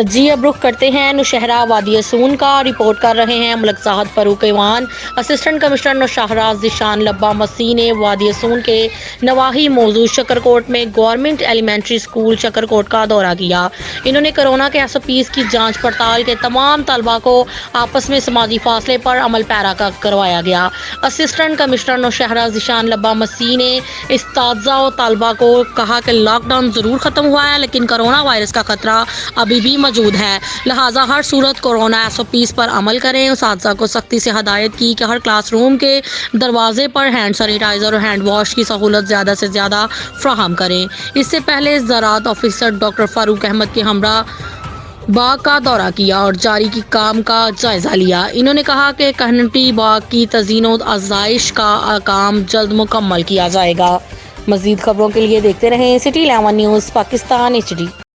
جی اب رخ کرتے ہیں نوشہرہ وادی سون کا۔ رپورٹ کر رہے ہیں ملک صاحب فاروق ایوان۔ اسسٹنٹ کمشنر نوشہرہ ذیشان لبا مسیح نے وادی سون کے نواحی موضوع شکرکوٹ میں گورنمنٹ ایلیمنٹری سکول شکرکوٹ کا دورہ کیا۔ انہوں نے کورونا کے SOPs کی جانچ پڑتال کے تمام طلبہ کو آپس میں سماجی فاصلے پر عمل پیرا کروایا گیا۔ اسسٹنٹ کمشنر نوشہرہ ذیشان لبا مسیح نے اساتذہ و طلبہ کو کہا کہ لاک ڈاؤن ضرور ختم ہوا ہے لیکن کورونا وائرس کا خطرہ ابھی بھی موجود ہے، لہٰذا ہر صورت کورونا SOPs پر عمل کریں۔ اساتذہ کو سختی سے ہدایت کی کہ ہر کلاس روم کے دروازے پر ہینڈ سینیٹائزر اور ہینڈ واش کی سہولت زیادہ سے زیادہ فراہم کریں۔ اس سے پہلے زراعت آفیسر ڈاکٹر فاروق احمد کے ہمراہ باغ کا دورہ کیا اور جاری کی کام کا جائزہ لیا۔ انہوں نے کہا کہ کمیونٹی باغ کی تزئین و آرائش کا کام جلد مکمل کیا جائے گا۔ مزید خبروں کے لیے دیکھتے رہیں City 11 نیوز پاکستان HD۔